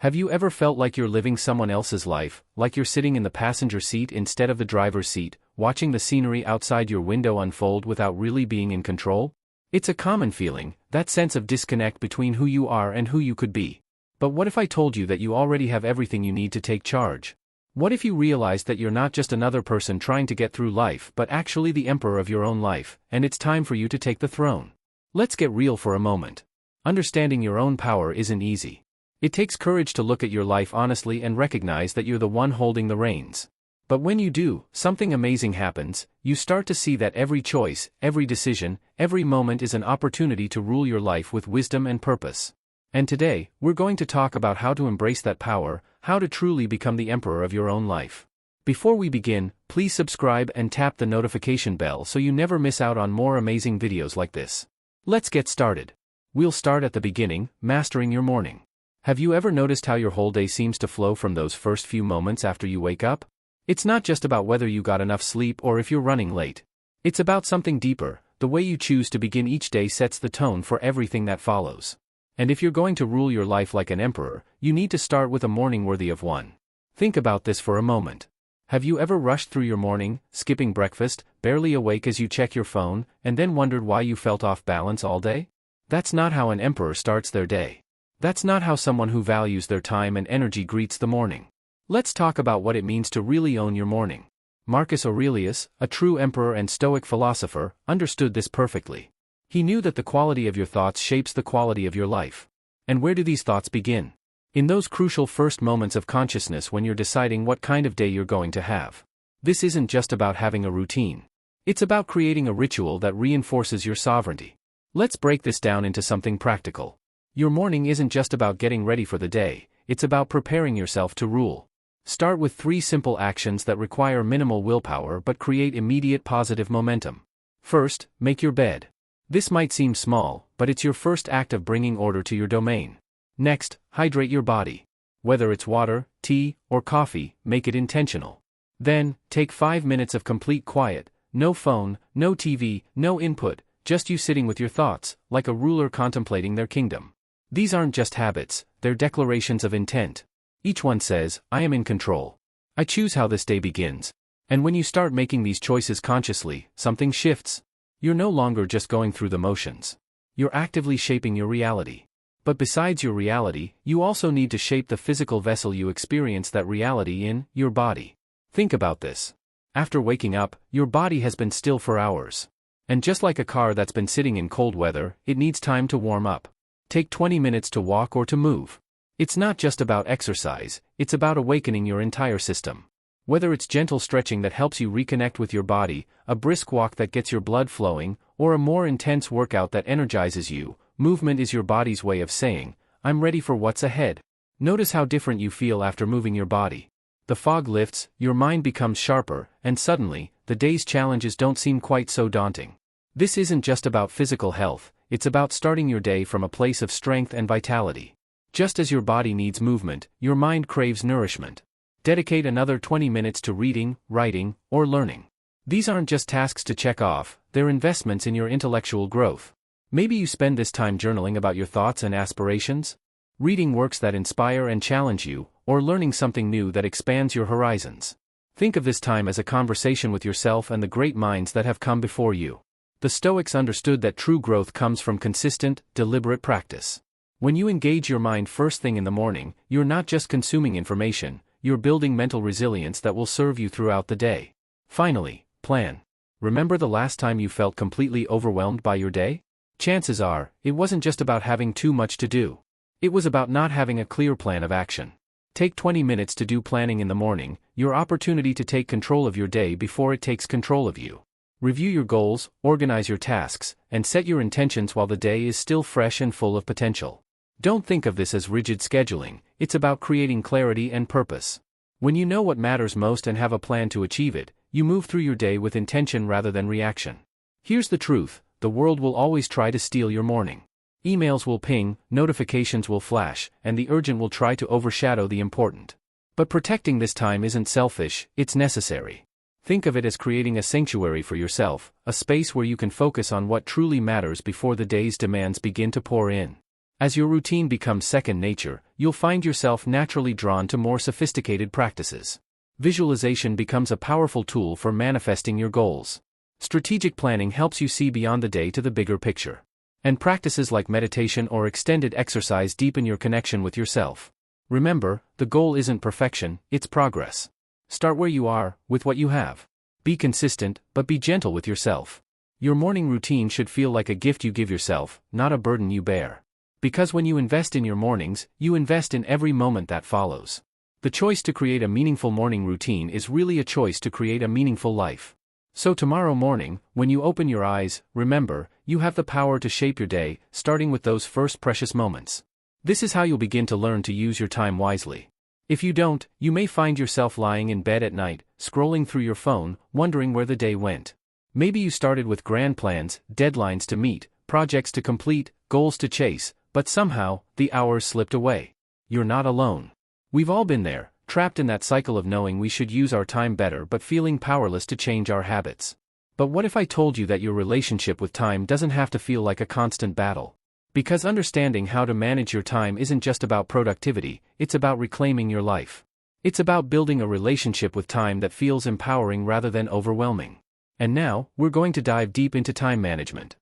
Have you ever felt like you're living someone else's life, like you're sitting in the passenger seat instead of the driver's seat, watching the scenery outside your window unfold without really being in control? It's a common feeling, that sense of disconnect between who you are and who you could be. But what if I told you that you already have everything you need to take charge? What if you realized that you're not just another person trying to get through life but actually the emperor of your own life, and it's time for you to take the throne? Let's get real for a moment. Understanding your own power isn't easy. It takes courage to look at your life honestly and recognize that you're the one holding the reins. But when you do, something amazing happens. You start to see that every choice, every decision, every moment is an opportunity to rule your life with wisdom and purpose. And today, we're going to talk about how to embrace that power, how to truly become the emperor of your own life. Before we begin, please subscribe and tap the notification bell so you never miss out on more amazing videos like this. Let's get started. We'll start at the beginning, mastering your morning. Have you ever noticed how your whole day seems to flow from those first few moments after you wake up? It's not just about whether you got enough sleep or if you're running late. It's about something deeper. The way you choose to begin each day sets the tone for everything that follows. And if you're going to rule your life like an emperor, you need to start with a morning worthy of one. Think about this for a moment. Have you ever rushed through your morning, skipping breakfast, barely awake as you check your phone, and then wondered why you felt off balance all day? That's not how an emperor starts their day. That's not how someone who values their time and energy greets the morning. Let's talk about what it means to really own your morning. Marcus Aurelius, a true emperor and Stoic philosopher, understood this perfectly. He knew that the quality of your thoughts shapes the quality of your life. And where do these thoughts begin? In those crucial first moments of consciousness when you're deciding what kind of day you're going to have. This isn't just about having a routine. It's about creating a ritual that reinforces your sovereignty. Let's break this down into something practical. Your morning isn't just about getting ready for the day, it's about preparing yourself to rule. Start with 3 simple actions that require minimal willpower but create immediate positive momentum. First, make your bed. This might seem small, but it's your first act of bringing order to your domain. Next, hydrate your body. Whether it's water, tea, or coffee, make it intentional. Then, take 5 minutes of complete quiet, no phone, no TV, no input, just you sitting with your thoughts, like a ruler contemplating their kingdom. These aren't just habits, they're declarations of intent. Each one says, I am in control. I choose how this day begins. And when you start making these choices consciously, something shifts. You're no longer just going through the motions. You're actively shaping your reality. But besides your reality, you also need to shape the physical vessel you experience that reality in, your body. Think about this. After waking up, your body has been still for hours. And just like a car that's been sitting in cold weather, it needs time to warm up. Take 20 minutes to walk or to move. It's not just about exercise, it's about awakening your entire system. Whether it's gentle stretching that helps you reconnect with your body, a brisk walk that gets your blood flowing, or a more intense workout that energizes you, movement is your body's way of saying, I'm ready for what's ahead. Notice how different you feel after moving your body. The fog lifts, your mind becomes sharper, and suddenly, the day's challenges don't seem quite so daunting. This isn't just about physical health, it's about starting your day from a place of strength and vitality. Just as your body needs movement, your mind craves nourishment. Dedicate another 20 minutes to reading, writing, or learning. These aren't just tasks to check off, they're investments in your intellectual growth. Maybe you spend this time journaling about your thoughts and aspirations, reading works that inspire and challenge you, or learning something new that expands your horizons. Think of this time as a conversation with yourself and the great minds that have come before you. The Stoics understood that true growth comes from consistent, deliberate practice. When you engage your mind first thing in the morning, you're not just consuming information, you're building mental resilience that will serve you throughout the day. Finally, plan. Remember the last time you felt completely overwhelmed by your day? Chances are, it wasn't just about having too much to do. It was about not having a clear plan of action. Take 20 minutes to do planning in the morning, your opportunity to take control of your day before it takes control of you. Review your goals, organize your tasks, and set your intentions while the day is still fresh and full of potential. Don't think of this as rigid scheduling, it's about creating clarity and purpose. When you know what matters most and have a plan to achieve it, you move through your day with intention rather than reaction. Here's the truth, the world will always try to steal your morning. Emails will ping, notifications will flash, and the urgent will try to overshadow the important. But protecting this time isn't selfish, it's necessary. Think of it as creating a sanctuary for yourself, a space where you can focus on what truly matters before the day's demands begin to pour in. As your routine becomes second nature, you'll find yourself naturally drawn to more sophisticated practices. Visualization becomes a powerful tool for manifesting your goals. Strategic planning helps you see beyond the day to the bigger picture. And practices like meditation or extended exercise deepen your connection with yourself. Remember, the goal isn't perfection, it's progress. Start where you are, with what you have. Be consistent, but be gentle with yourself. Your morning routine should feel like a gift you give yourself, not a burden you bear. Because when you invest in your mornings, you invest in every moment that follows. The choice to create a meaningful morning routine is really a choice to create a meaningful life. So tomorrow morning, when you open your eyes, remember, you have the power to shape your day, starting with those first precious moments. This is how you'll begin to learn to use your time wisely. If you don't, you may find yourself lying in bed at night, scrolling through your phone, wondering where the day went. Maybe you started with grand plans, deadlines to meet, projects to complete, goals to chase, but somehow, the hours slipped away. You're not alone. We've all been there, trapped in that cycle of knowing we should use our time better but feeling powerless to change our habits. But what if I told you that your relationship with time doesn't have to feel like a constant battle? Because understanding how to manage your time isn't just about productivity, it's about reclaiming your life. It's about building a relationship with time that feels empowering rather than overwhelming. And now, we're going to dive deep into time management.